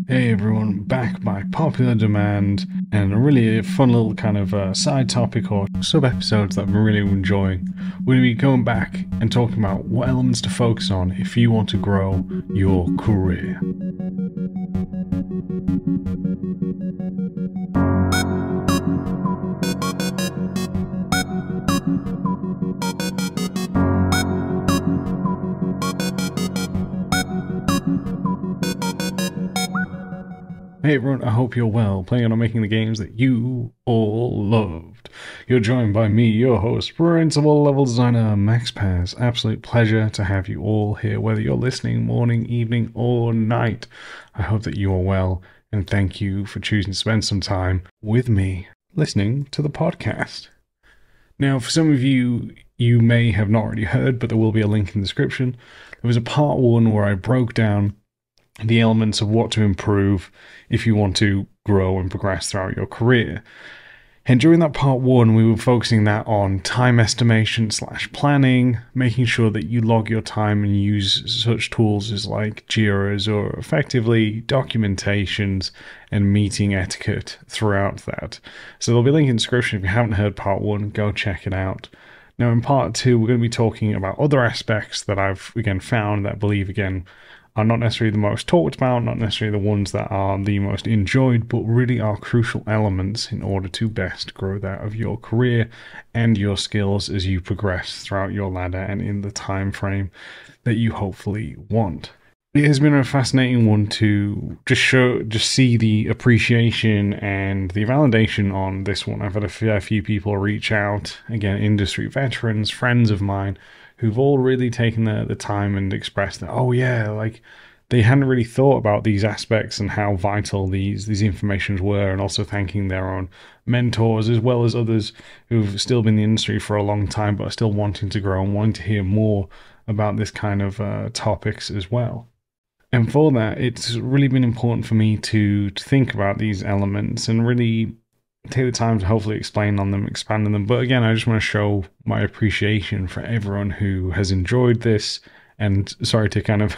Hey everyone, back by popular demand, and a really fun little kind of side topic or sub episodes that I'm really enjoying. We're going to be going back and talking about what elements to focus on if you want to grow your career. Hey everyone, I hope you're well, playing on making the games that you all loved. You're joined by me, your host, Principal Level Designer Max Paz. Absolute pleasure to have you all here, whether you're listening morning, evening, or night. I hope that you are well, and thank you for choosing to spend some time with me listening to the podcast. Now, for some of you, you may have not already heard, but there will be a link in the description. There was a part one where I broke down the elements of what to improve if you want to grow and progress throughout your career. And during that part one, we were focusing that on time estimation / planning, making sure that you log your time and use such tools as like Jira's or effectively documentations and meeting etiquette throughout that. So there'll be a link in the description. If you haven't heard part one, go check it out. Now in part two, we're going to be talking about other aspects that I've again found that I believe again are not necessarily the most talked about, not necessarily the ones that are the most enjoyed, but really are crucial elements in order to best grow that of your career and your skills as you progress throughout your ladder and in the time frame that you hopefully want. It has been a fascinating one to just see the appreciation and the validation on this one. I've had a fair few people reach out, again, industry veterans, friends of mine, who've all really taken the time and expressed that, oh yeah, like they hadn't really thought about these aspects and how vital these informations were, and also thanking their own mentors as well as others who've still been in the industry for a long time but are still wanting to grow and wanting to hear more about this kind of topics as well. And for that, it's really been important for me to think about these elements and really take the time to hopefully explain on them, expand on them. But again, I just want to show my appreciation for everyone who has enjoyed this. And sorry to kind of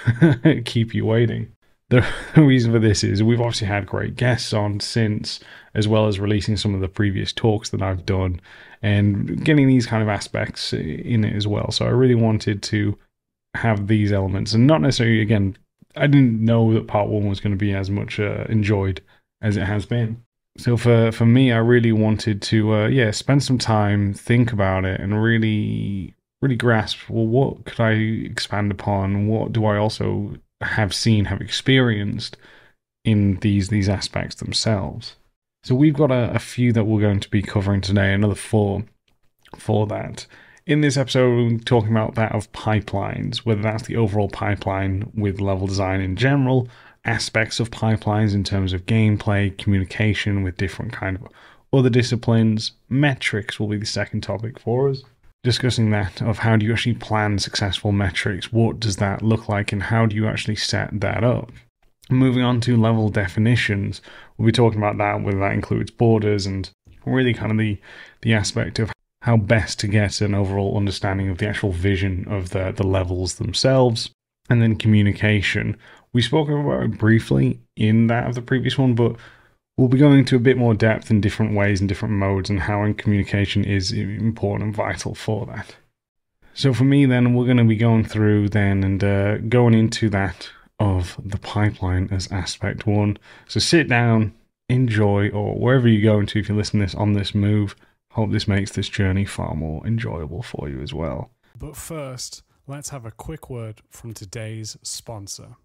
keep you waiting. The reason for this is we've obviously had great guests on since, as well as releasing some of the previous talks that I've done and getting these kind of aspects in it as well. So I really wanted to have these elements and not necessarily, again, I didn't know that part one was going to be as much enjoyed as it has been. So for me, I really wanted to spend some time, think about it, and really grasp, well, what could I expand upon? What do I also have seen, have experienced in these aspects themselves? So we've got a few that we're going to be covering today, another four for that. In this episode, we're talking about that of pipelines, whether that's the overall pipeline with level design in general, aspects of pipelines in terms of gameplay, communication with different kind of other disciplines. Metrics will be the second topic for us. Discussing that of how do you actually plan successful metrics, what does that look like, and how do you actually set that up. Moving on to level definitions, we'll be talking about that, whether that includes borders and really kind of the aspect of how best to get an overall understanding of the actual vision of the levels themselves. And then communication. We spoke about it briefly in that of the previous one, but we'll be going into a bit more depth in different ways and different modes and how communication is important and vital for that. So for me then, we're going to be going through then and going into that of the pipeline as aspect one. So sit down, enjoy, or wherever you go into if you listen to this on this move. Hope this makes this journey far more enjoyable for you as well. But first, let's have a quick word from today's sponsor.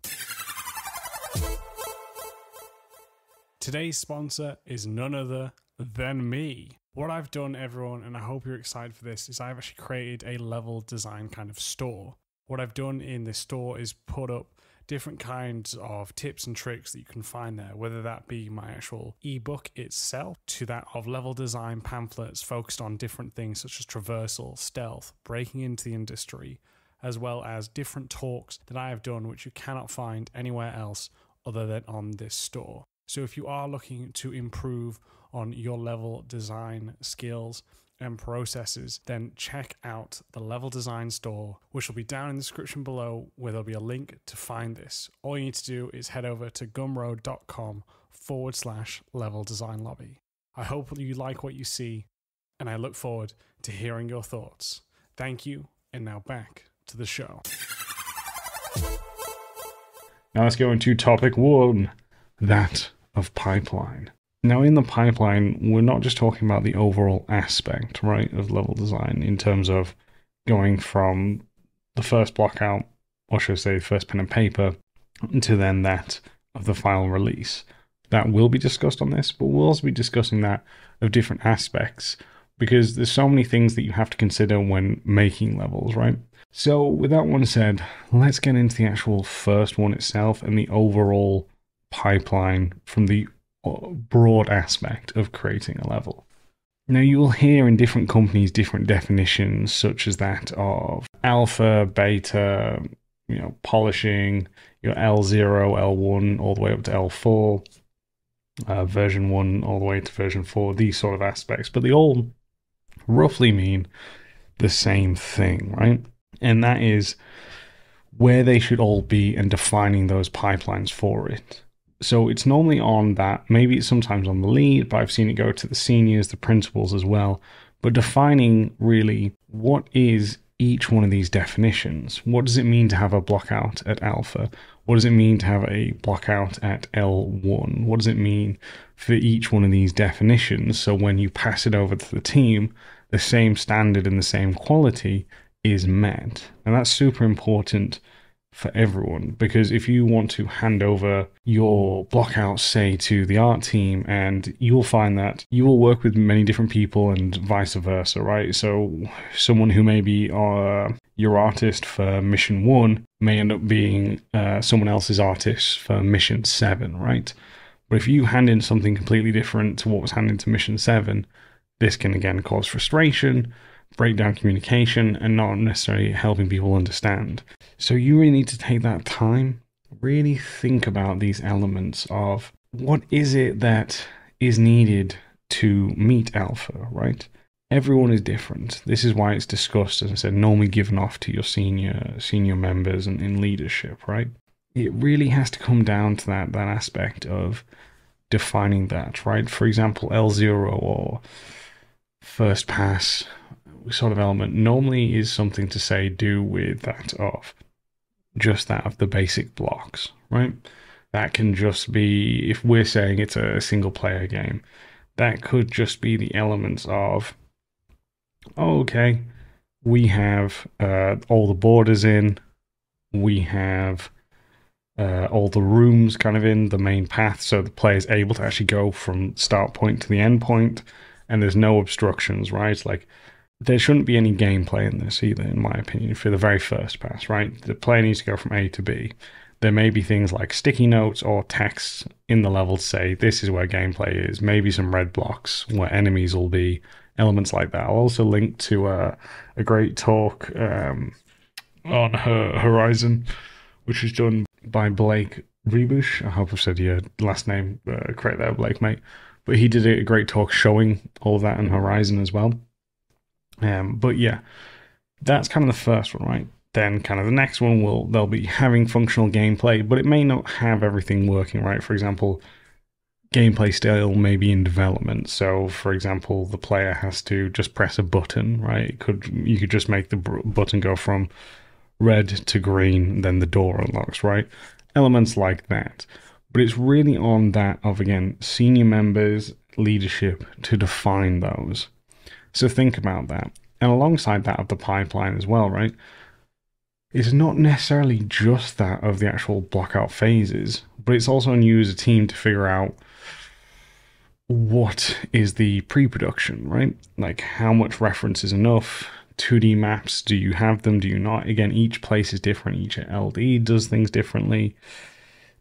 Today's sponsor is none other than me. What I've done, everyone, and I hope you're excited for this, is I've actually created a level design kind of store. What I've done in this store is put up different kinds of tips and tricks that you can find there, whether that be my actual ebook itself to that of level design pamphlets focused on different things such as traversal, stealth, breaking into the industry, as well as different talks that I have done which you cannot find anywhere else other than on this store. So if you are looking to improve on your level design skills and processes, then check out the Level Design store, which will be down in the description below, where there'll be a link to find this. All you need to do is head over to gumroad.com/level design lobby. I hope you like what you see, and I look forward to hearing your thoughts. Thank you, and now back to the show. Now let's go into topic 1, that of pipeline. Now in the pipeline, we're not just talking about the overall aspect, right, of level design in terms of going from the first block out, or should I say the first pen and paper, to then that of the final release. That will be discussed on this, but we'll also be discussing that of different aspects, because there's so many things that you have to consider when making levels, right? So with that one said, let's get into the actual first one itself and the overall pipeline from the broad aspect of creating a level. Now you will hear in different companies different definitions, such as that of alpha, beta, polishing, your L0, L1, all the way up to L4, version 1 all the way to version 4, these sort of aspects, but they all roughly mean the same thing, right? And that is where they should all be and defining those pipelines for it. So it's normally on that, maybe it's sometimes on the lead, but I've seen it go to the seniors, the principals as well, but defining really what is each one of these definitions. What does it mean to have a block out at alpha? What does it mean to have a block out at L1? What does it mean for each one of these definitions? So when you pass it over to the team, the same standard and the same quality is met. And that's super important for everyone, because if you want to hand over your block out, say, to the art team, and you'll find that you will work with many different people and vice versa, right? So someone who may be your artist for mission 1 may end up being someone else's artist for mission 7, right? But if you hand in something completely different to what was handed to mission 7, this can again cause frustration, break down communication, and not necessarily helping people understand. So you really need to take that time, really think about these elements of what is it that is needed to meet alpha, right? Everyone is different. This is why it's discussed, as I said, normally given off to your senior members and in leadership, right? It really has to come down to that aspect of defining that, right? For example, L0 or first pass sort of element normally is something to say do with that of just that of the basic blocks, right? That can just be, if we're saying it's a single player game, that could just be the elements of, oh, okay, we have all the borders in, we have all the rooms kind of in the main path, so the player is able to actually go from start point to the end point, and there's no obstructions, right? Like, there shouldn't be any gameplay in this either, in my opinion, for the very first pass, right? The player needs to go from A to B. There may be things like sticky notes or text in the level to say this is where gameplay is, maybe some red blocks where enemies will be, elements like that. I'll also link to a great talk on Horizon, which was done by Blake Rebush. I hope I've said your last name correct there, Blake, mate. But he did a great talk showing all of that in Horizon as well. But yeah, that's kind of the first one, right? Then kind of the next one they'll be having functional gameplay, but it may not have everything working, right? For example, gameplay still may be in development. So for example, the player has to just press a button, right? You could just make the button go from red to green, then the door unlocks, right? Elements like that. But it's really on that of, again, senior members, leadership to define those. So think about that. And alongside that of the pipeline as well, right? It's not necessarily just that of the actual blockout phases, but it's also on you as a team to figure out what is the pre-production, right? Like, how much reference is enough? 2D maps, do you have them? Do you not? Again, each place is different. Each LD does things differently.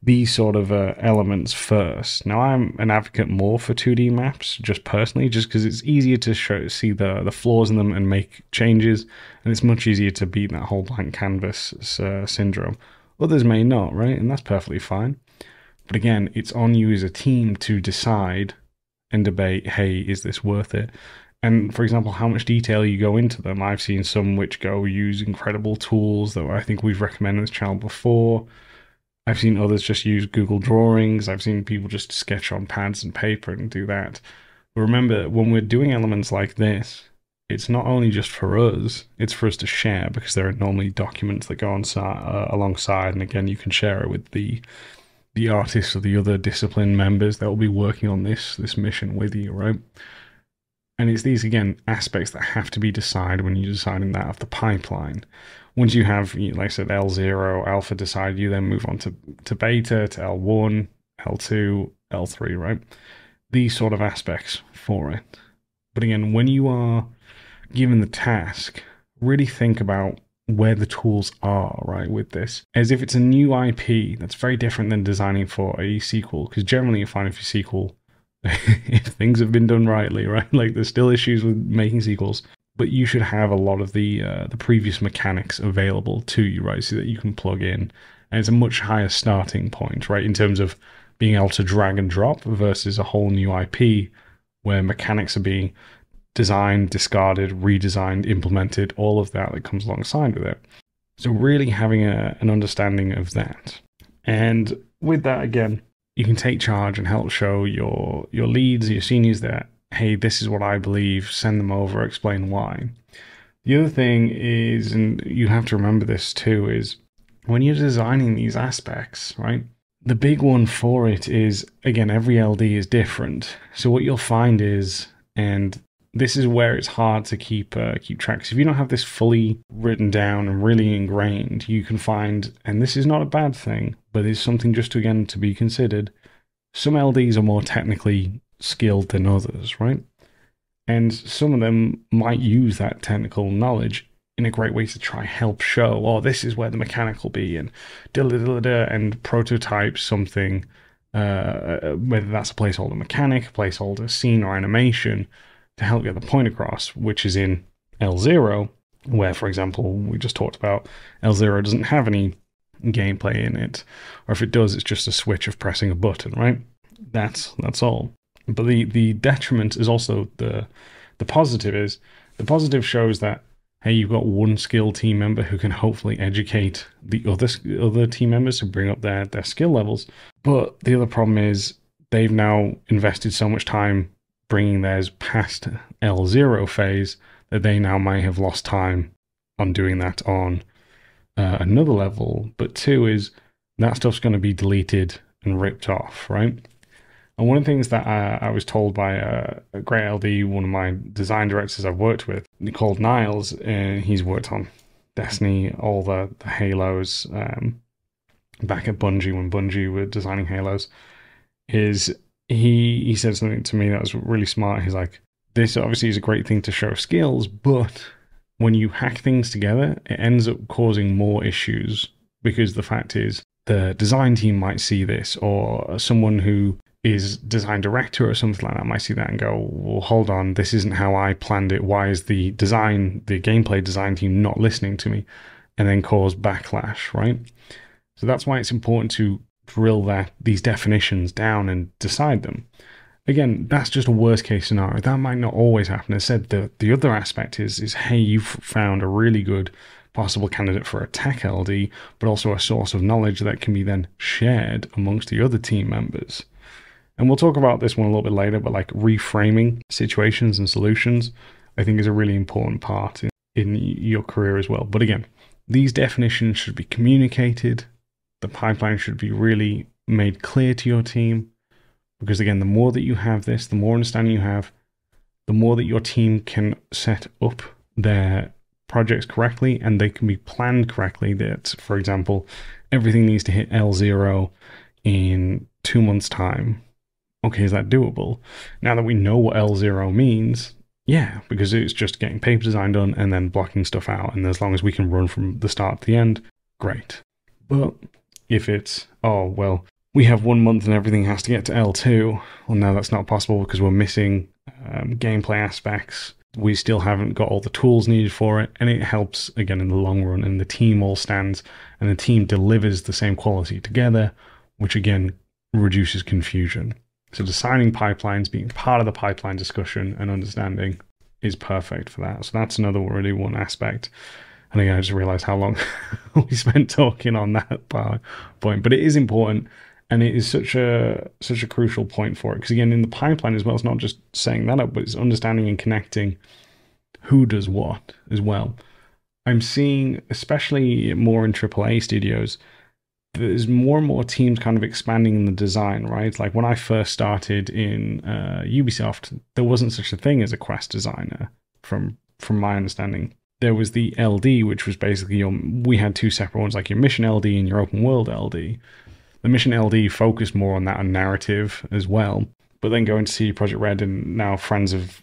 These sort of elements first. Now, I'm an advocate more for 2D maps, just personally, just because it's easier to see the flaws in them and make changes, and it's much easier to beat that whole blank canvas syndrome. Others may not, right? And that's perfectly fine. But again, it's on you as a team to decide and debate, hey, is this worth it? And for example, how much detail you go into them. I've seen some which go use incredible tools that I think we've recommended this channel before. I've seen others just use Google Drawings. I've seen people just sketch on pads and paper and do that. But remember, when we're doing elements like this, it's not only just for us, it's for us to share, because there are normally documents that go on alongside, and again, you can share it with the artists or the other discipline members that will be working on this mission with you, right? And it's these, again, aspects that have to be decided when you're deciding that of the pipeline. Once you have, like I said, L0, alpha decided, you then move on to beta, to L1, L2, L3, right? These sort of aspects for it. But again, when you are given the task, really think about where the tools are, right, with this. As if it's a new IP, that's very different than designing for a sequel, because generally you find if your sequel, if things have been done rightly, right, like there's still issues with making sequels, but you should have a lot of the previous mechanics available to you, right, so that you can plug in. And it's a much higher starting point, right, in terms of being able to drag and drop versus a whole new IP where mechanics are being designed, discarded, redesigned, implemented, all of that comes alongside with it. So really having an understanding of that. And with that, again, you can take charge and help show your leads, your seniors that, hey, this is what I believe, send them over, explain why. The other thing is, and you have to remember this too, is when you're designing these aspects, right, the big one for it is, again, every LD is different. So what you'll find is, and this is where it's hard to keep track. So if you don't have this fully written down and really ingrained, you can find, and this is not a bad thing, but it's something just to, again, to be considered. Some LDs are more technically skilled than others, right? And some of them might use that technical knowledge in a great way to try help show, oh, this is where the mechanic will be, and and prototype something, whether that's a placeholder mechanic, placeholder scene, or animation, to help get the point across, which is in L0, where, for example, we just talked about, L0 doesn't have any gameplay in it, or if it does, it's just a switch of pressing a button, right? That's all. But the detriment is also the positive is, the positive shows that, hey, you've got one skilled team member who can hopefully educate the other team members to bring up their skill levels. But the other problem is they've now invested so much time bringing theirs past L0 phase that they now might have lost time on doing that on another level. But two is that stuff's going to be deleted and ripped off, right? And one of the things that I was told by a great LD, one of my design directors I've worked with, called Niles, and he's worked on Destiny, all the Halos, back at Bungie when Bungie were designing Halos, is he said something to me that was really smart. He's like, this obviously is a great thing to show skills, but when you hack things together, it ends up causing more issues, because the fact is the design team might see this, or someone who is design director or something like that might see that and go, well, hold on, this isn't how I planned it. Why is the gameplay design team not listening to me? And then cause backlash, right? So that's why it's important to drill these definitions down and decide them. Again, that's just a worst case scenario. That might not always happen. As I said, the other aspect is hey, you've found a really good possible candidate for a tech LD, but also a source of knowledge that can be then shared amongst the other team members. And we'll talk about this one a little bit later, but like reframing situations and solutions, I think is a really important part in your career as well. But again, these definitions should be communicated. The pipeline should be really made clear to your team, because again, the more that you have this, the more understanding you have, the more that your team can set up their projects correctly and they can be planned correctly. That, for example, everything needs to hit L0 in 2 months' time. Okay, is that doable? Now that we know what L0 means, yeah, because it's just getting paper design done and then blocking stuff out. And as long as we can run from the start to the end, great. But if it's, oh, well, we have 1 month and everything has to get to L2, well, no, that's not possible because we're missing gameplay aspects. We still haven't got all the tools needed for it. And it helps, again, in the long run. And the team all stands and the team delivers the same quality together, which, again, reduces confusion. So designing pipelines, being part of the pipeline discussion and understanding is perfect for that. So that's another really one aspect. And again, I just realized how long we spent talking on that point, but it is important. And it is such a crucial point for it. Because again, in the pipeline as well, it's not just setting that up, but it's understanding and connecting who does what as well. I'm seeing, especially more in AAA studios, there's more and more teams kind of expanding in the design, right? Like when I first started in Ubisoft, there wasn't such a thing as a quest designer, from my understanding. There was the LD, which was basically we had two separate ones, like your mission LD and your open world LD. The mission LD focused more on that narrative as well. But then going to CD Projekt Red, and now friends have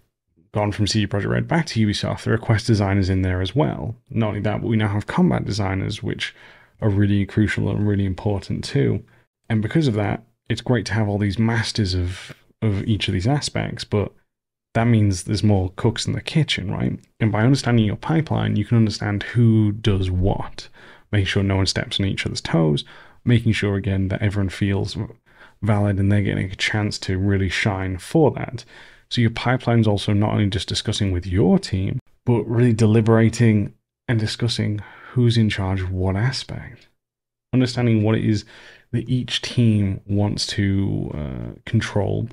gone from CD Projekt Red back to Ubisoft, there are quest designers in there as well. Not only that, but we now have combat designers, which are really crucial and really important too. And because of that, it's great to have all these masters of each of these aspects, but that means there's more cooks in the kitchen, right? And by understanding your pipeline, you can understand who does what, making sure no one steps on each other's toes, making sure, again, that everyone feels valid and they're getting a chance to really shine for that. So your pipeline's also not only just discussing with your team, but really deliberating and discussing who's in charge of what aspect. Understanding what it is that each team wants to control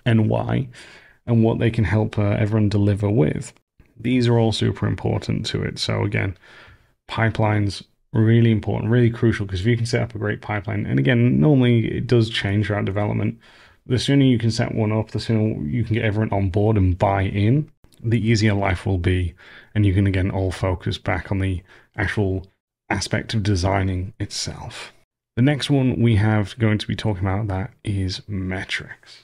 and why, and what they can help everyone deliver with. These are all super important to it. So again, pipelines, really important, really crucial, because if you can set up a great pipeline, and again, normally it does change throughout development, the sooner you can set one up, the sooner you can get everyone on board and buy in, the easier life will be. And you can, again, all focus back on the actual aspect of designing itself. The next one we have going to be talking about that is metrics.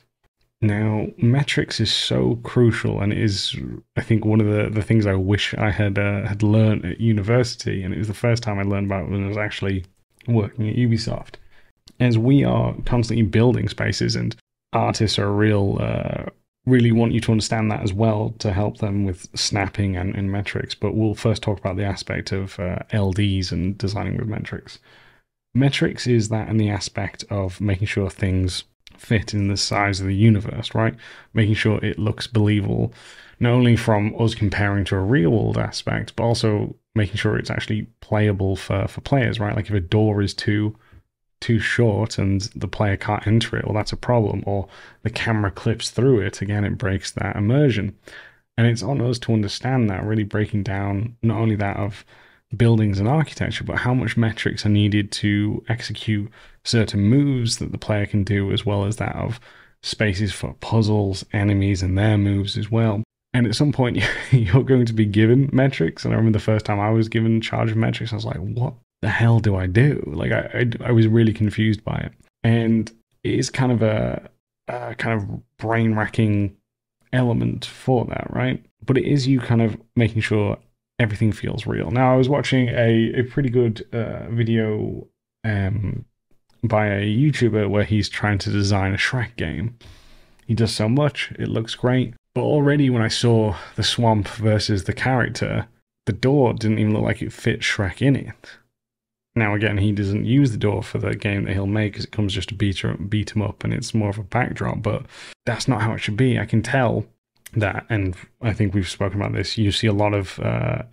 Now, metrics is so crucial, and it is, I think, one of the things I wish I had learned at university, and it was the first time I learned about it when I was actually working at Ubisoft. As we are constantly building spaces, and artists are really want you to understand that as well to help them with snapping and metrics. But we'll first talk about the aspect of LDs and designing with metrics. Metrics is that in the aspect of making sure things fit in the size of the universe, right? Making sure it looks believable, not only from us comparing to a real world aspect, but also making sure it's actually playable for players, right? Like if a door is too short and the player can't enter it, well, that's a problem. Or the camera clips through it, again, it breaks that immersion. And it's on us to understand that, really breaking down not only that of buildings and architecture, but how much metrics are needed to execute certain moves that the player can do, as well as that of spaces for puzzles, enemies, and their moves as well. And at some point, you're going to be given metrics. And I remember the first time I was given charge of metrics, I was like, what the hell do I do? Like, I was really confused by it. And it is kind of a kind of brain-racking element for that, right? But it is you kind of making sure everything feels real. Now, I was watching a pretty good video by a YouTuber where he's trying to design a Shrek game. He does so much, it looks great. But already when I saw the swamp versus the character, the door didn't even look like it fit Shrek in it. Now, again, he doesn't use the door for the game that he'll make because it comes just to beat him up and it's more of a backdrop, but that's not how it should be. I can tell that, and I think we've spoken about this, you see a lot of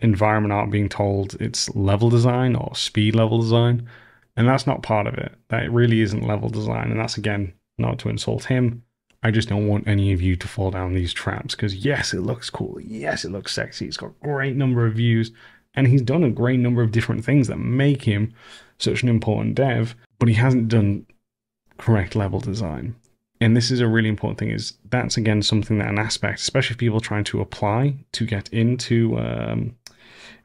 environment art being told it's level design or speed level design, and that's not part of it. That really isn't level design, and that's, again, not to insult him. I just don't want any of you to fall down these traps, because yes, it looks cool, yes, it looks sexy, it's got a great number of views, and he's done a great number of different things that make him such an important dev, but he hasn't done correct level design. And this is a really important thing, is that's, again, something that an aspect, especially if people trying to apply to get into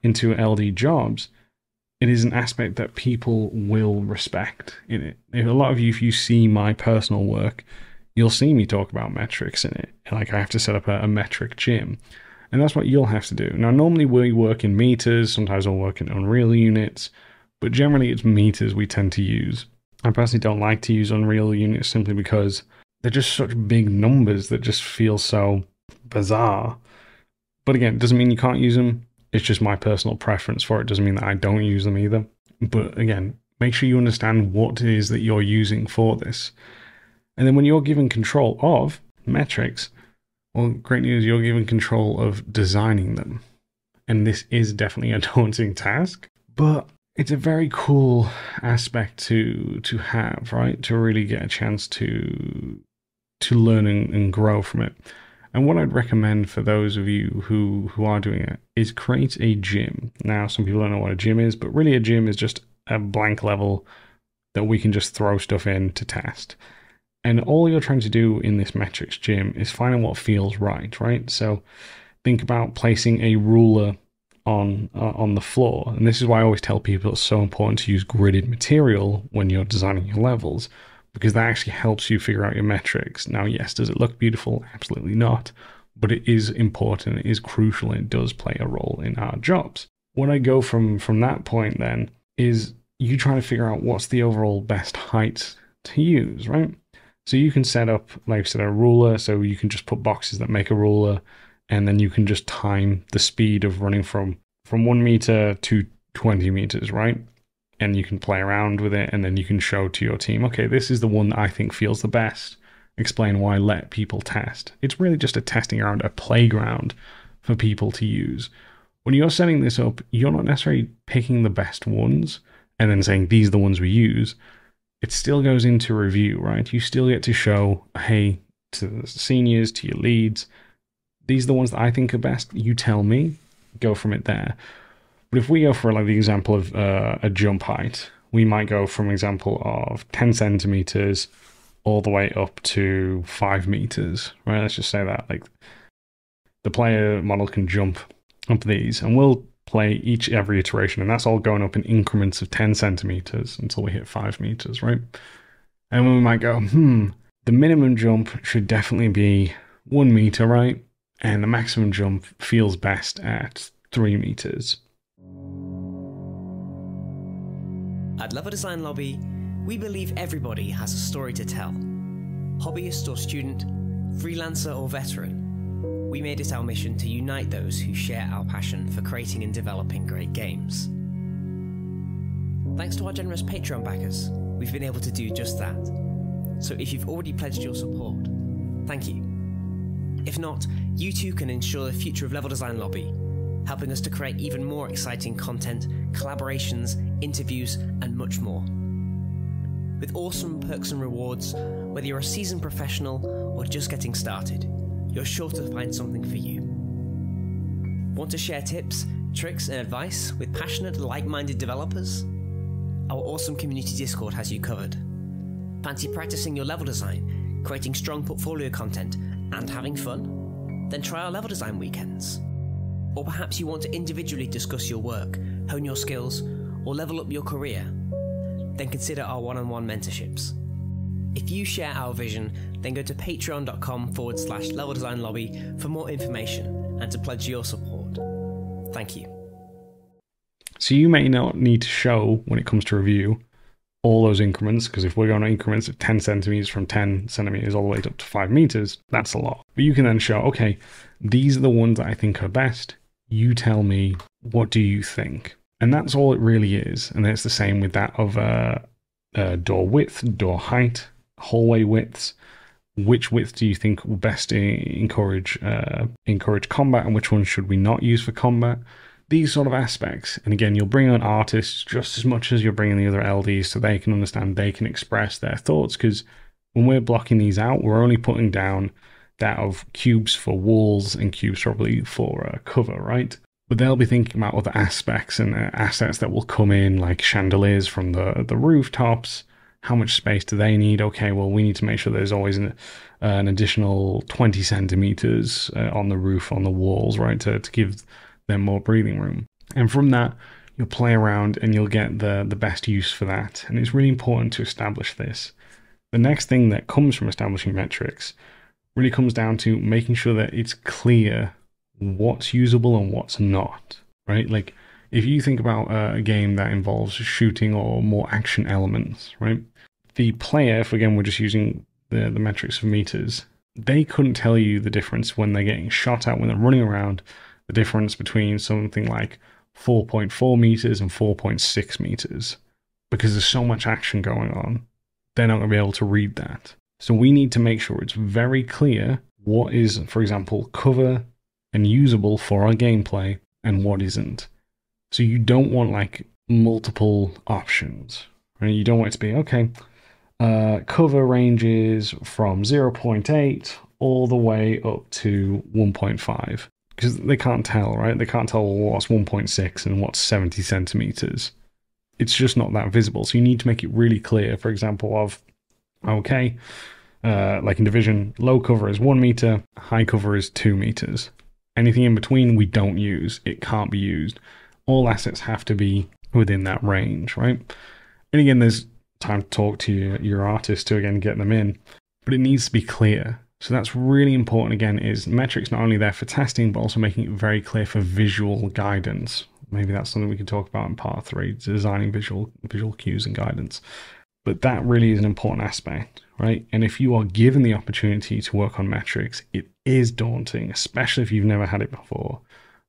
LD jobs, it is an aspect that people will respect in it. If a lot of you, if you see my personal work, you'll see me talk about metrics in it. Like, I have to set up a metric gym. And that's what you'll have to do. Now, normally we work in meters, sometimes we'll work in Unreal units, but generally it's meters we tend to use. I personally don't like to use Unreal units simply because they're just such big numbers that just feel so bizarre. But again, it doesn't mean you can't use them. It's just my personal preference for it. It doesn't mean that I don't use them either. But again, make sure you understand what it is that you're using for this. And then when you're given control of metrics, Well, great news, you're given control of designing them. And this is definitely a daunting task, but it's a very cool aspect to have, right? To really get a chance to learn and grow from it. And what I'd recommend for those of you who are doing it is create a gym. Now, some people don't know what a gym is, but really a gym is just a blank level that we can just throw stuff in to test. And all you're trying to do in this metrics gym is find what feels right? So think about placing a ruler on the floor. And this is why I always tell people it's so important to use gridded material when you're designing your levels, because that actually helps you figure out your metrics. Now, yes, does it look beautiful? Absolutely not. But it is important, it is crucial, and it does play a role in our jobs. When I go from that point then is you trying to figure out what's the overall best height to use, right? So you can set up, like I said, a ruler, so you can just put boxes that make a ruler, and then you can just time the speed of running from 1 meter to 20 meters, right? And you can play around with it, and then you can show to your team, okay, this is the one that I think feels the best. Explain why, let people test. It's really just a testing ground, a playground for people to use. When you're setting this up, you're not necessarily picking the best ones and then saying, these are the ones we use. It still goes into review, right? You still get to show, hey, to the seniors, to your leads, these are the ones that I think are best. You tell me, go from it there. But if we go for like the example of a jump height, we might go from example of 10 centimeters all the way up to 5 meters, right? Let's just say that like the player model can jump up these, and we'll play every iteration, and that's all going up in increments of 10 centimeters until we hit 5 meters, right? And we might go, the minimum jump should definitely be 1 meter, right? And the maximum jump feels best at 3 meters. At Level Design Lobby, we believe everybody has a story to tell. Hobbyist or student, freelancer or veteran, we made it our mission to unite those who share our passion for creating and developing great games. Thanks to our generous Patreon backers, we've been able to do just that. So if you've already pledged your support, thank you. If not, you too can ensure the future of Level Design Lobby, helping us to create even more exciting content, collaborations, interviews, and much more. With awesome perks and rewards, whether you're a seasoned professional or just getting started, you're sure to find something for you. Want to share tips, tricks, and advice with passionate, like-minded developers? Our awesome community Discord has you covered. Fancy practicing your level design, creating strong portfolio content, and having fun? Then try our level design weekends. Or perhaps you want to individually discuss your work, hone your skills, or level up your career? Then consider our one-on-one mentorships. If you share our vision, then go to patreon.com/Level Design Lobby for more information and to pledge your support. Thank you. So you may not need to show, when it comes to review, all those increments, because if we're going to increments of 10 centimeters from 10 centimeters all the way up to 5 meters, that's a lot. But you can then show, okay, these are the ones that I think are best. You tell me, what do you think? And that's all it really is. And it's the same with that of door width, door height, hallway widths. Which width do you think will best encourage combat, and which ones should we not use for combat? These sort of aspects. And again, you'll bring on artists just as much as you're bringing the other LDs, so they can understand, they can express their thoughts, because when we're blocking these out, we're only putting down that of cubes for walls and cubes probably for cover, right? But they'll be thinking about other aspects and assets that will come in, like chandeliers from the rooftops. How much space do they need? Okay, well, we need to make sure there's always an additional 20 centimeters on the roof, on the walls, right, to give them more breathing room. And from that, you'll play around and you'll get the best use for that. And it's really important to establish this. The next thing that comes from establishing metrics really comes down to making sure that it's clear what's usable and what's not, right? Like, if you think about a game that involves shooting or more action elements, right? The player, if again we're just using the metrics of meters, they couldn't tell you the difference when they're getting shot at, when they're running around, the difference between something like 4.4 meters and 4.6 meters, because there's so much action going on. They're not going to be able to read that. So we need to make sure it's very clear what is, for example, cover and usable for our gameplay and what isn't. So you don't want like multiple options, right? You don't want it to be, okay, cover ranges from 0.8 all the way up to 1.5, because they can't tell, right? They can't tell what's 1.6 and what's 70 centimeters. It's just not that visible. So you need to make it really clear, for example, of, okay, like in Division, low cover is 1 meter, high cover is 2 meters. Anything in between we don't use. It can't be used. All assets have to be within that range, right? And again, there's time to talk to your artist to, again, get them in. But it needs to be clear. So that's really important, again, is metrics not only there for testing, but also making it very clear for visual guidance. Maybe that's something we can talk about in part 3, designing visual cues and guidance. But that really is an important aspect, right? And if you are given the opportunity to work on metrics, it is daunting, especially if you've never had it before.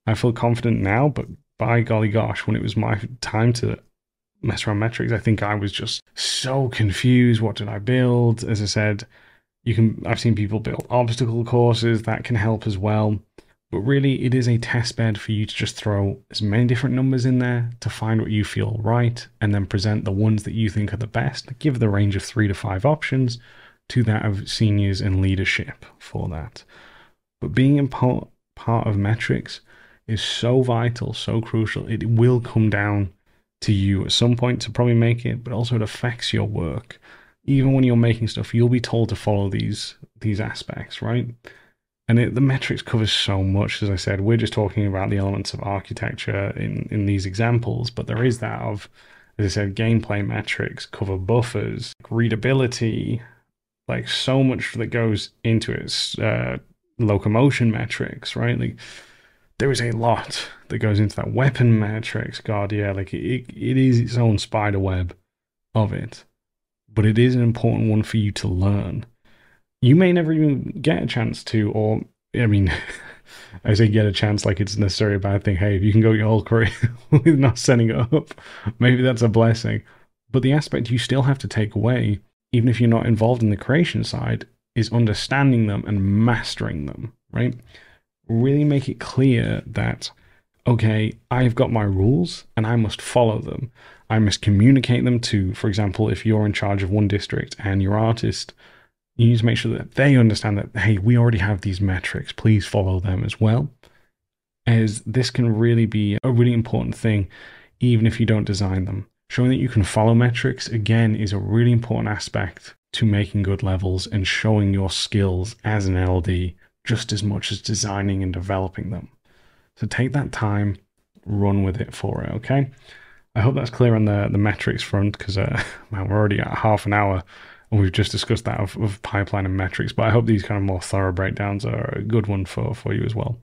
I feel confident now, but by golly gosh, when it was my time to mess around metrics, I think I was just so confused. What did I build? As I said, I've seen people build obstacle courses that can help as well. But really, it is a test bed for you to just throw as many different numbers in there to find what you feel right, and then present the ones that you think are the best. Give the range of 3 to 5 options to that of seniors and leadership for that. But being in part of metrics is so vital, so crucial. It will come down to you at some point to probably make it, but also it affects your work. Even when you're making stuff, you'll be told to follow these aspects, right? And the metrics covers so much. As I said, we're just talking about the elements of architecture in these examples, but there is that of, as I said, gameplay metrics, cover buffers, readability, like so much that goes into it. Locomotion metrics, right? Like there is a lot that goes into that. Weapon metrics, God, yeah, like it is its own spider web of it, but it is an important one for you to learn. You may never even get a chance to, or, I mean, I say get a chance like it's necessarily a bad thing. Hey, if you can go your whole career with not setting it up, maybe that's a blessing. But the aspect you still have to take away, even if you're not involved in the creation side, is understanding them and mastering them, right? Really make it clear that, okay, I've got my rules and I must follow them. I must communicate them to, for example, if you're in charge of one district and your artist, you need to make sure that they understand that, hey, we already have these metrics, please follow them as well. As this can really be a really important thing, even if you don't design them. Showing that you can follow metrics, again, is a really important aspect to making good levels and showing your skills as an LD just as much as designing and developing them. So take that time, run with it for it, okay? I hope that's clear on the metrics front, because man, we're already at half an hour and we've just discussed that of pipeline and metrics, but I hope these kind of more thorough breakdowns are a good one for you as well.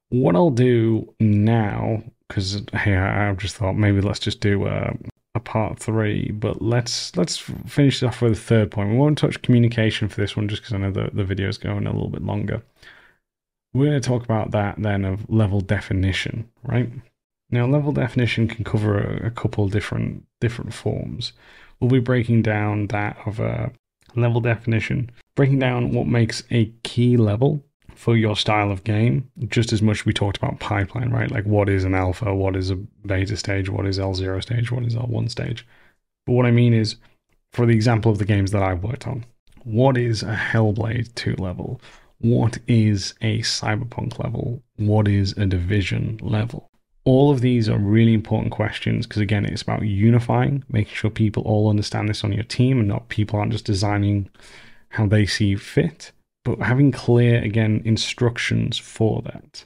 What I'll do now, because hey, I've just thought maybe let's just do a part 3, but let's finish off with the third point. We won't touch communication for this one just because I know the video is going a little bit longer. We're going to talk about that then of level definition, right? Now, level definition can cover a couple different forms. We'll be breaking down that of a level definition, breaking down what makes a key level for your style of game, just as much as we talked about pipeline, right? Like what is an alpha, what is a beta stage, what is L0 stage, what is L1 stage. But what I mean is, for the example of the games that I've worked on, what is a Hellblade 2 level? What is a Cyberpunk level? What is a Division level? All of these are really important questions because, again, it's about unifying, making sure people all understand this on your team and not people aren't just designing how they see fit, but having clear, again, instructions for that.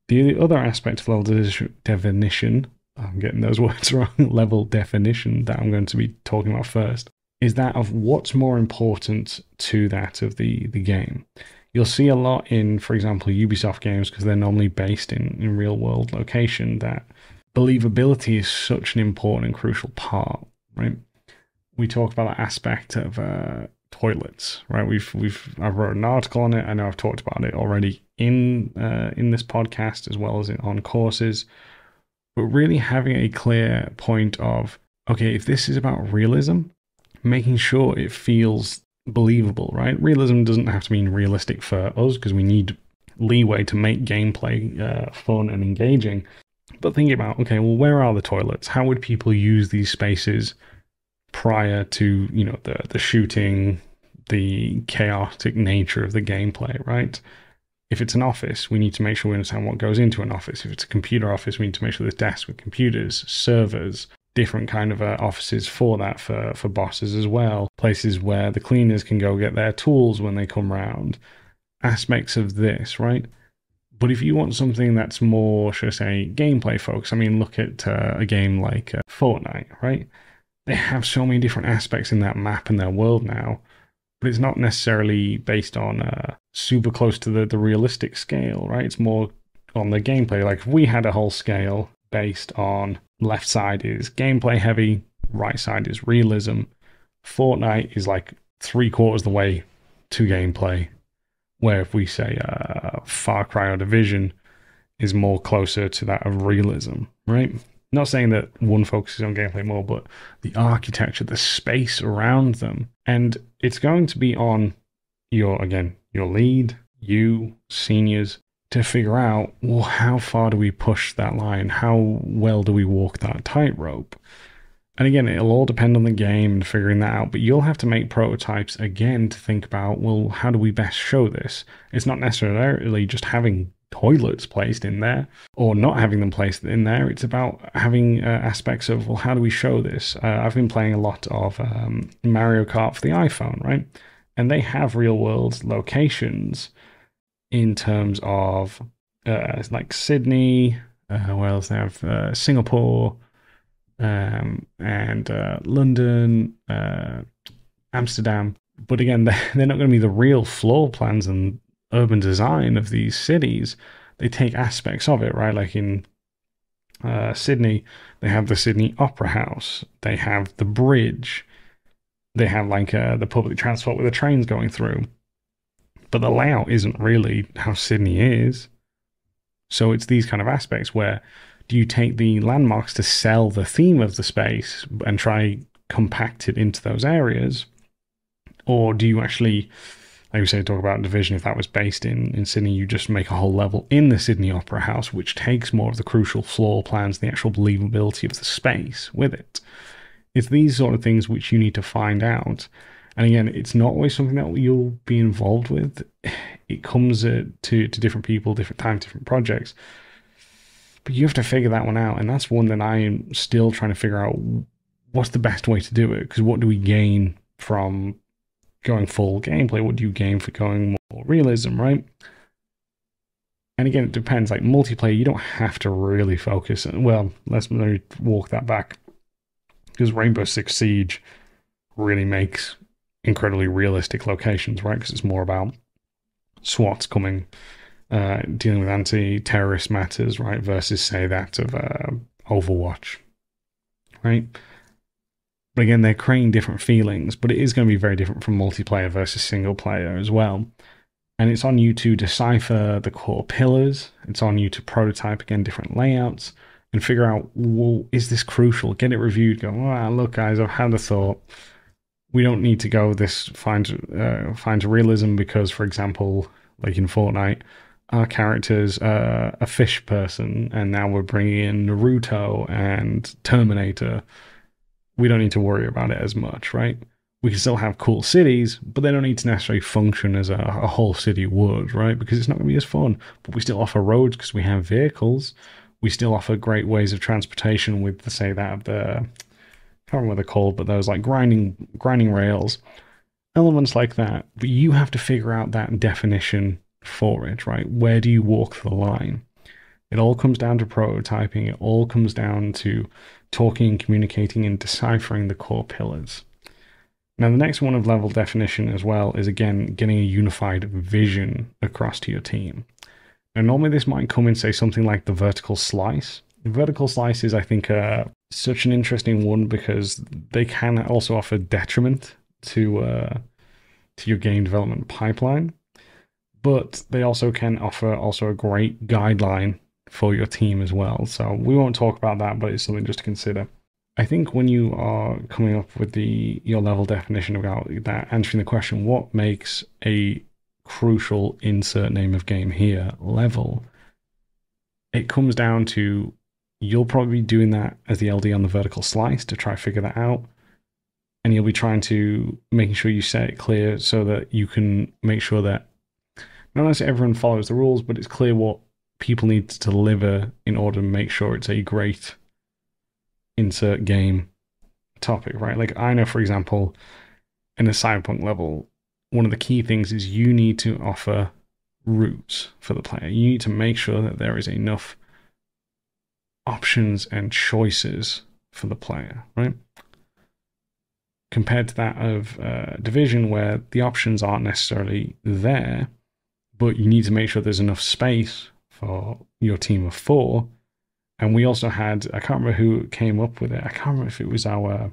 The other aspect of level definition, I'm getting those words wrong, level definition that I'm going to be talking about first, is that of what's more important to that of the game. You'll see a lot in, for example, Ubisoft games, because they're normally based in real world location, that believability is such an important and crucial part, right? We talk about that aspect of toilets, right? I've wrote an article on it. I know I've talked about it already in this podcast as well as on courses, but really having a clear point of, okay, if this is about realism, making sure it feels believable, right? Realism doesn't have to mean realistic for us because we need leeway to make gameplay fun and engaging. But thinking about, okay, well, where are the toilets? How would people use these spaces prior to, the shooting, the chaotic nature of the gameplay, right? If it's an office, we need to make sure we understand what goes into an office. If it's a computer office, we need to make sure there's desks with computers, servers, different kind of offices for that, for bosses as well. Places where the cleaners can go get their tools when they come round. Aspects of this, right? But if you want something that's more, should I say, gameplay focused, I mean, look at a game like Fortnite, right? They have so many different aspects in that map and their world now, but it's not necessarily based on super close to the realistic scale, right? It's more on the gameplay. Like if we had a whole scale based on left side is gameplay heavy, right side is realism. Fortnite is like 3/4 the way to gameplay, where if we say Far Cry or Division is more closer to that of realism, right? Not saying that one focuses on gameplay more, but the architecture, the space around them. And it's going to be on your lead, you, seniors, to figure out, well, how far do we push that line? How well do we walk that tightrope? And again, it'll all depend on the game and figuring that out, but you'll have to make prototypes again to think about, well, how do we best show this? It's not necessarily just having toilets placed in there or not having them placed in there. It's about having aspects of, well, how do we show this? I've been playing a lot of Mario Kart for the iPhone, right? And they have real world locations in terms of like Sydney, where else they have Singapore, and London, Amsterdam. But again, they're not going to be the real floor plans and urban design of these cities. They take aspects of it, right? Like in Sydney, they have the Sydney Opera House. They have the bridge. They have like the public transport with the trains going through. But the layout isn't really how Sydney is. So it's these kind of aspects where do you take the landmarks to sell the theme of the space and try compact it into those areas? Or do you actually, like we say, talk about Division, if that was based in Sydney, you just make a whole level in the Sydney Opera House, which takes more of the crucial floor plans, the actual believability of the space with it. It's these sort of things which you need to find out. And again, it's not always something that you'll be involved with. It comes to different people, different times, different projects. But you have to figure that one out. And that's one that I am still trying to figure out what's the best way to do it. Because what do we gain from going full gameplay? What do you gain for going more realism, right? And again, it depends. Like multiplayer, you don't have to really focus. Well, let me walk that back. Because Rainbow Six Siege really makes incredibly realistic locations, right? Because it's more about SWATs coming, dealing with anti-terrorist matters, right? Versus, say, that of Overwatch, right? But again, they're creating different feelings, but it is going to be very different from multiplayer versus single player as well. And it's on you to decipher the core pillars. It's on you to prototype, again, different layouts and figure out, well, is this crucial? Get it reviewed. Go, oh, look, guys, I've had a thought. We don't need to go this fine to realism because, for example, like in Fortnite, our character's a fish person, and now we're bringing in Naruto and Terminator. We don't need to worry about it as much, right? We can still have cool cities, but they don't need to necessarily function as a whole city would, right? Because it's not going to be as fun. But we still offer roads because we have vehicles. We still offer great ways of transportation with, say, that of the, I can't remember what they're called, but those like grinding rails, elements like that. But you have to figure out that definition for it, right? Where do you walk the line? It all comes down to prototyping. It all comes down to talking and communicating and deciphering the core pillars. Now, the next one of level definition as well is, again, getting a unified vision across to your team. Now, normally this might come in, say, something like the vertical slice. The vertical slice is, I think, such an interesting one because they can also offer detriment to your game development pipeline, but they also can offer a great guideline for your team as well. So we won't talk about that, but it's something just to consider. I think when you are coming up with your level definition about that, answering the question, what makes a crucial insert name of game here level, it comes down to, you'll probably be doing that as the LD on the vertical slice to try to figure that out. And you'll be trying to making sure you set it clear so that you can make sure that not necessarily everyone follows the rules, but it's clear what people need to deliver in order to make sure it's a great insert game topic, right? Like I know, for example, in a Cyberpunk level, one of the key things is you need to offer routes for the player. You need to make sure that there is enough options and choices for the player, right? Compared to that of Division, where the options aren't necessarily there, but you need to make sure there's enough space for your team of 4. And we also had, I can't remember who came up with it. I can't remember if it was I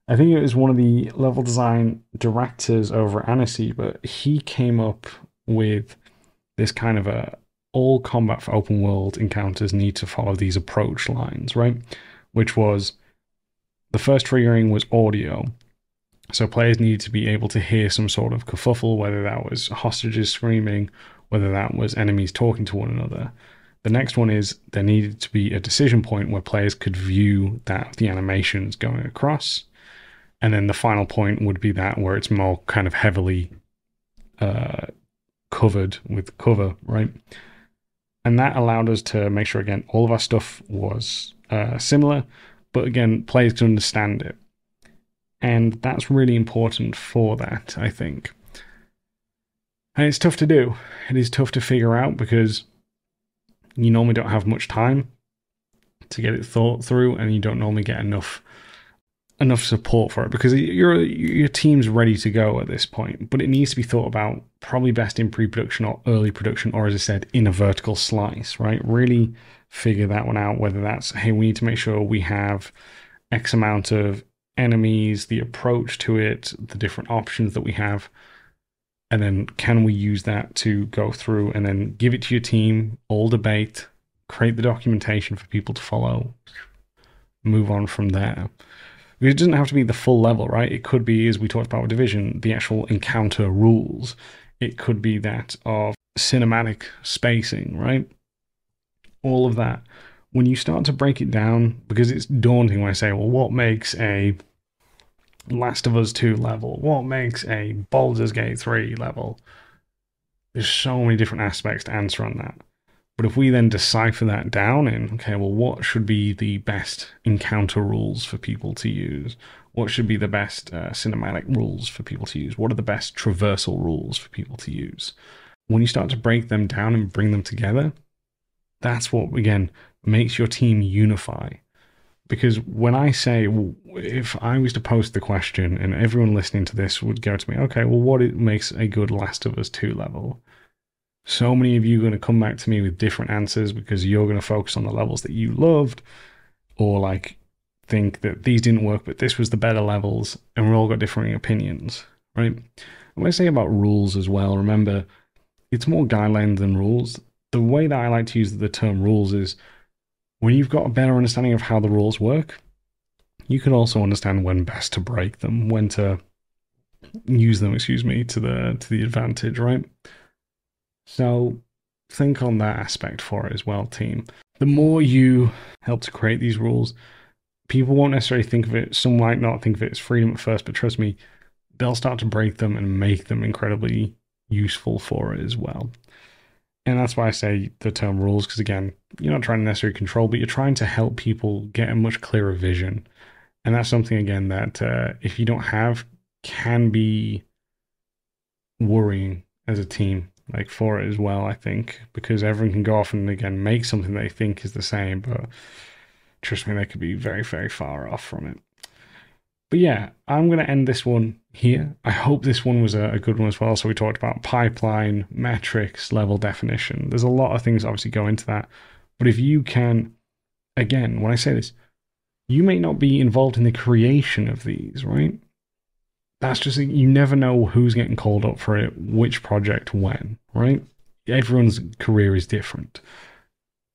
think it was one of the level design directors over at Annecy, but he came up with this kind of all combat for open world encounters need to follow these approach lines, right? Which was, the first triggering was audio. So players needed to be able to hear some sort of kerfuffle, whether that was hostages screaming, whether that was enemies talking to one another. The next one is there needed to be a decision point where players could view that the animations going across. And then the final point would be that where it's more kind of heavily covered with cover, right? And that allowed us to make sure, again, all of our stuff was similar, but again, players could understand it. And that's really important for that, I think. And it's tough to do. It is tough to figure out because you normally don't have much time to get it thought through, and you don't normally get enough support for it because your team's ready to go at this point, but it needs to be thought about probably best in pre-production or early production, or as I said, in a vertical slice, right? Really figure that one out, whether that's, hey, we need to make sure we have X amount of enemies, the approach to it, the different options that we have, and then can we use that to go through and then give it to your team, all debate, create the documentation for people to follow, move on from there. It doesn't have to be the full level, right? It could be, as we talked about with Division, the actual encounter rules. It could be that of cinematic spacing, right? All of that. When you start to break it down, because it's daunting when I say, well, what makes a Last of Us 2 level? What makes a Baldur's Gate 3 level? There's so many different aspects to answer on that. But if we then decipher that down in, okay, well, what should be the best encounter rules for people to use? What should be the best cinematic rules for people to use? What are the best traversal rules for people to use? When you start to break them down and bring them together, that's what, again, makes your team unify. Because when I say, well, if I was to post the question and everyone listening to this would go to me, okay, well, what makes a good Last of Us 2 level? So many of you are going to come back to me with different answers because you're going to focus on the levels that you loved, or like think that these didn't work, but this was the better levels, and we've all got differing opinions, right? When I say about rules as well, remember, it's more guidelines than rules. The way that I like to use the term rules is when you've got a better understanding of how the rules work, you can also understand when best to break them, when to use them, to the advantage, right? So think on that aspect for it as well, team. The more you help to create these rules, people won't necessarily think of it, some might not think of it as freedom at first, but trust me, they'll start to break them and make them incredibly useful for it as well. And that's why I say the term rules, because again, you're not trying to necessarily control, but you're trying to help people get a much clearer vision. And that's something, again, that if you don't have, can be worrying as a team, like for it as well, I think, because everyone can go off and, again, make something they think is the same, but trust me, they could be very, very far off from it. But yeah, I'm going to end this one here. I hope this one was a good one as well. So we talked about pipeline, metrics, level definition. There's a lot of things obviously go into that. But if you can, again, when I say this, you may not be involved in the creation of these, right? That's just, you never know who's getting called up for it, which project, when, right? Everyone's career is different.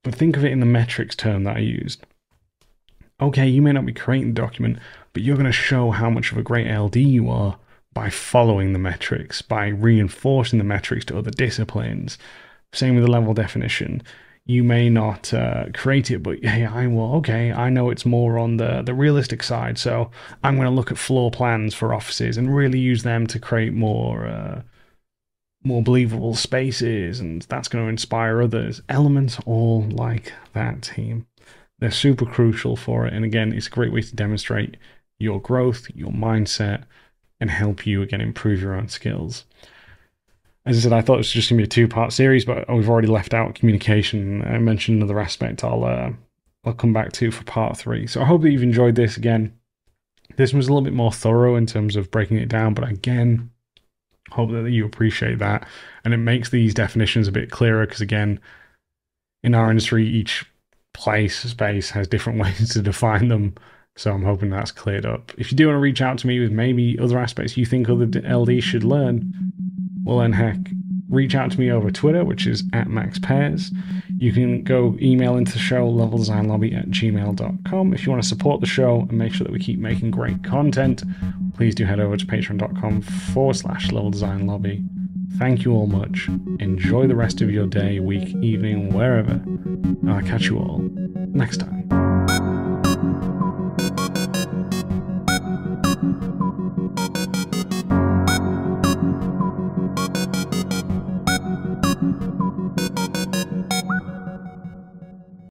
But think of it in the metrics term that I used. okay, you may not be creating the document, but you're going to show how much of a great LD you are by following the metrics, by reinforcing the metrics to other disciplines. Same with the level definition. You may not create it, but hey, I know it's more on the realistic side, so I'm going to look at floor plans for offices and really use them to create more believable spaces, and that's going to inspire others. Elements all like that, team. They're super crucial for it, and again, it's a great way to demonstrate your growth, your mindset, and help you, again, improve your own skills. As I said, I thought it was just going to be a two-part series, but we've already left out communication. I mentioned another aspect I'll come back to for part 3. So I hope that you've enjoyed this. Again, this was a little bit more thorough in terms of breaking it down, but again, hope that you appreciate that. And it makes these definitions a bit clearer because, again, in our industry, each space has different ways to define them. So I'm hoping that's cleared up. If you do want to reach out to me with maybe other aspects you think other LDs should learn, well then heck, reach out to me over Twitter, which is @MaxPairs. You can go email into the show, leveldesignlobby@gmail.com. If you want to support the show and make sure that we keep making great content, please do head over to patreon.com/leveldesignlobby. Thank you all much. Enjoy the rest of your day, week, evening, wherever. And I'll catch you all next time.